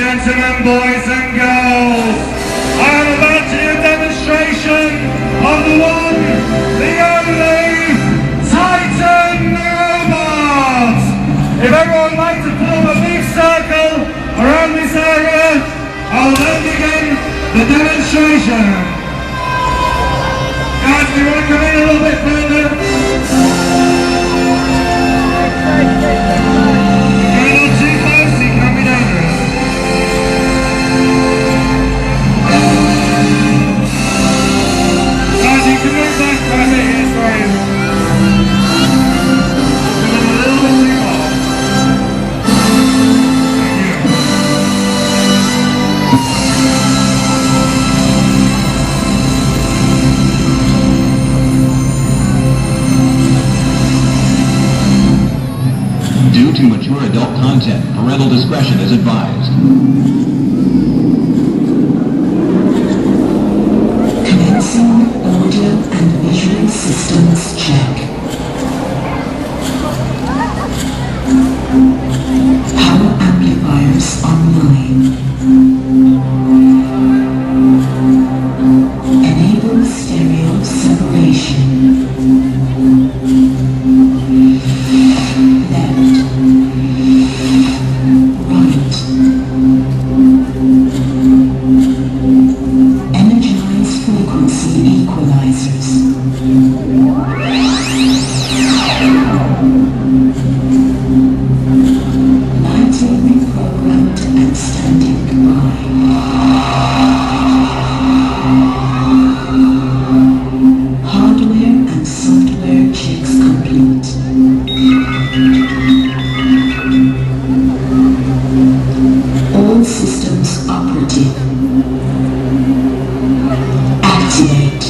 gentlemen, boys and girls, I am about to do a demonstration of the one, the only Titan robot. If everyone would like to form a big circle around this area, I'll then begin the demonstration. Guys, do you want to come in a little bit further? Due to mature adult content, parental discretion is advised. Commencing audio and visual systems check. Power amplifiers online. Enable stereo separation. All systems operative. Activate.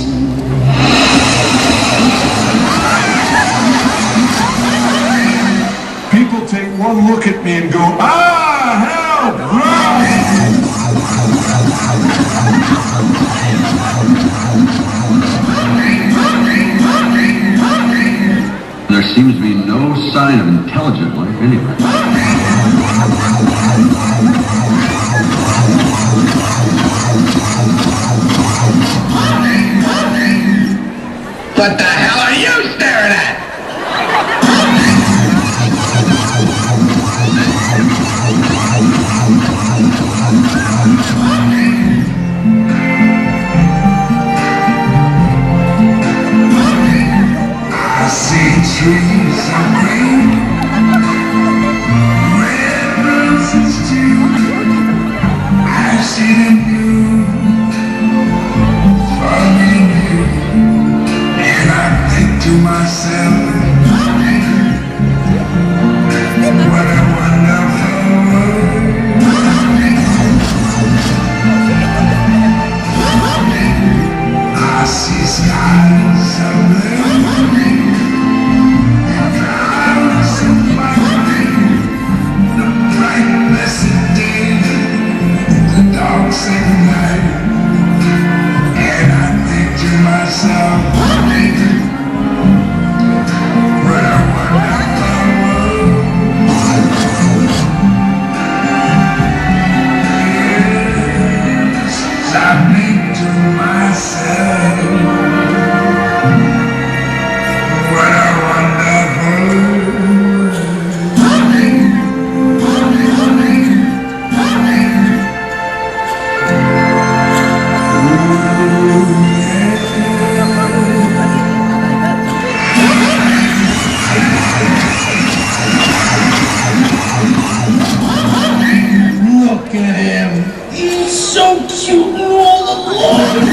People take one look at me and go, ah, help, run! There seems to be no sign of intelligent life anywhere. What the hell are you staring at? I see trees of green, red roses too. I see them blue for me and you. And I think to myself, what a wonderful world. I see skies of blue and clouds of white, the bright blessed day, the dark sacred night. And I think to myself, what a wonderful world. Yes, I think to myself, what a wonderful world. Look at him. He's so cute and all alone.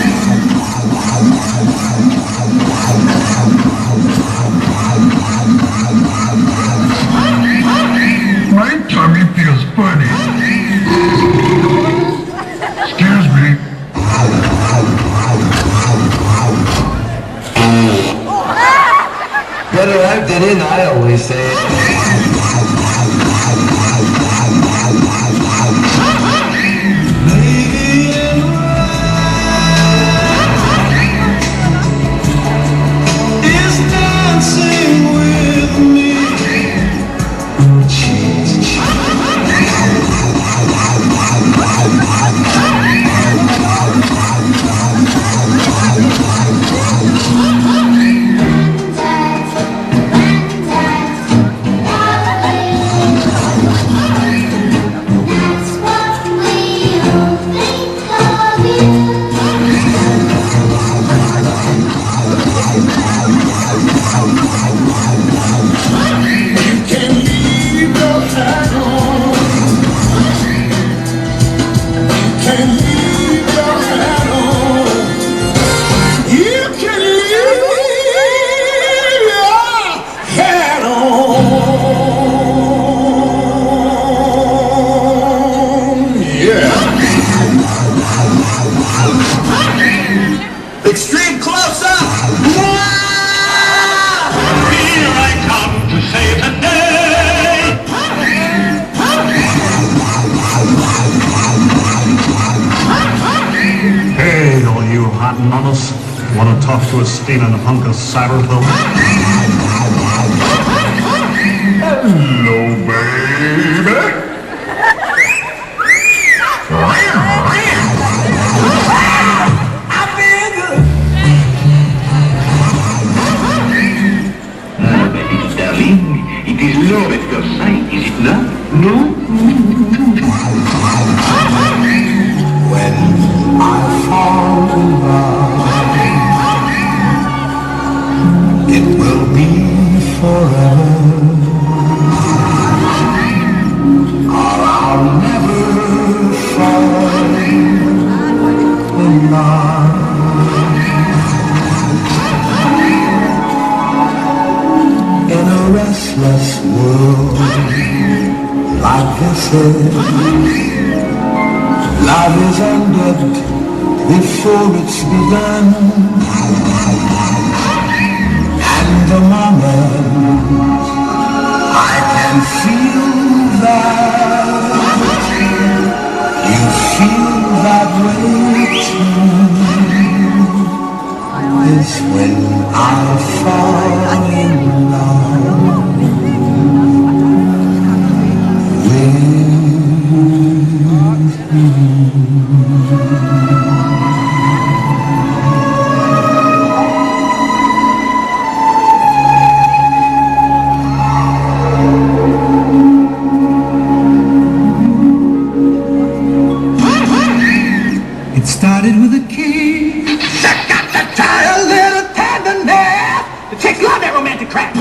My tummy feels funny. Excuse me. Better left it in, I always say. Dancing with me. tough to a steaming hunk of Saberville. Hello, baby. It's darling. It is love at first sight, is it not? No? When I fall in love, it will be forever, or I'll never fall in love. In a restless world like this is, love is ended before it's begun, and the moment I can feel that you feel that way too, is when I fall in love with you. It started with a kiss. A little tenderness. The chicks love that romantic crap.